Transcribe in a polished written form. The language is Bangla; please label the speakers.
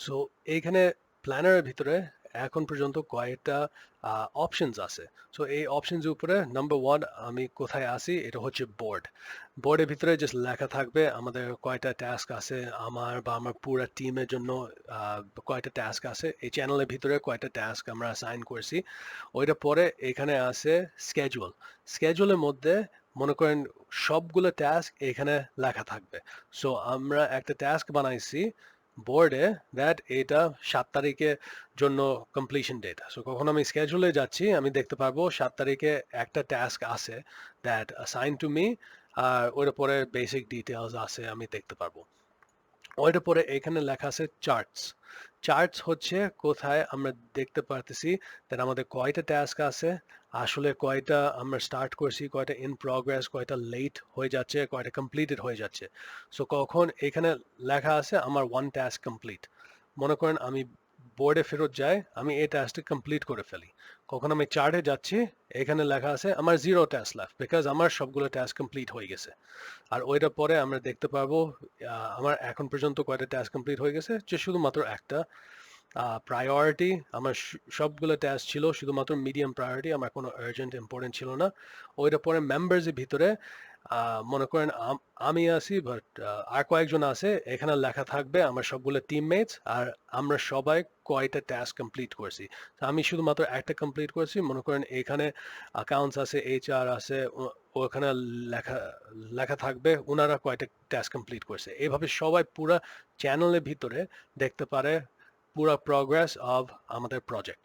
Speaker 1: সো এইখানে প্ল্যানারের ভিতরে এখন পর্যন্ত কয়েকটা অপশনস আছে। সো এই অপশনস উপরে নাম্বার ওয়ান আমি কোথায় আসি, এটা হচ্ছে বোর্ড। বোর্ডের ভিতরে জাস্ট লেখা থাকবে আমাদের কয়টা টাস্ক আছে, আমার বা আমার পুরো টিমের জন্য কয়টা টাস্ক আছে, এই চ্যানেলের ভিতরে কয়টা টাস্ক আমরা অ্যাসাইন করছি। ওইটা পরে এখানে আছে স্কেজুয়াল। স্কেজুয়ালের মধ্যে মনে করেন সবগুলো টাস্ক এখানে লেখা থাকবে। সো আমরা একটা টাস্ক বানাইছি বোর্ডে, দ্যাট এটা 7 তারিখের জন্য কমপ্লিশন ডেট। সো কখন আমি স্কেজুলে যাচ্ছি আমি দেখতে পারবো 7 তারিখে একটা টাস্ক আছে দ্যাট অ্যাসাইন টু মি, আর ওইটা পরে বেসিক ডিটেলস আছে আমি দেখতে পারবো। ওইটা পরে এখানে লেখা আছে চার্টস। চার্টস হচ্ছে কোথায় আমরা দেখতে পারতেছি that আমাদের কয়টা টাস্ক আছে, আসলে কয়টা আমরা স্টার্ট করছি, কয়টা ইন প্রগ্রেস, কয়টা লেট হয়ে যাচ্ছে, কয়টা কমপ্লিটেড হয়ে যাচ্ছে। সো কখন এখানে লেখা আছে আমার ওয়ান টাস্ক কমপ্লিট, মনে করেন আমি বোর্ডে ফেরত যাই, আমি এই টাস্কটি কমপ্লিট করে ফেলি। কখন আমি চার্টে যাচ্ছি, এখানে লেখা আছে আমার জিরো টাস্ক লেফট, বিকজ আমার সবগুলো টাস্ক কমপ্লিট হয়ে গেছে। আর ওইটা পরে আমরা দেখতে পারবো আমার এখন পর্যন্ত কয়টা টাস্ক কমপ্লিট হয়ে গেছে, যে শুধুমাত্র একটা প্রায়োরিটি। আমার সবগুলো টাস্ক ছিল শুধুমাত্র মিডিয়াম প্রায়োরিটি, আমার কোনো আর্জেন্ট ইম্পর্টেন্ট ছিল না। ওইটা পরে মেম্বার্সের ভিতরে মনে করেন আমি আছি, বাট আর কয়েকজন আছে, এখানে লেখা থাকবে আমার সবগুলো টিমমেটস আর আমরা সবাই কয়টা টাস্ক কমপ্লিট করছি। তো আমি শুধুমাত্র একটা কমপ্লিট করেছি, মনে করেন এখানে অ্যাকাউন্টস আছে, এইচআর আছে, ওখানে লেখা লেখা থাকবে ওনারা কয়টা টাস্ক কমপ্লিট করছে। এইভাবে সবাই পুরা চ্যানেলের ভিতরে দেখতে পারে পুরা প্রগ্রেস অফ আমাদের প্রজেক্ট।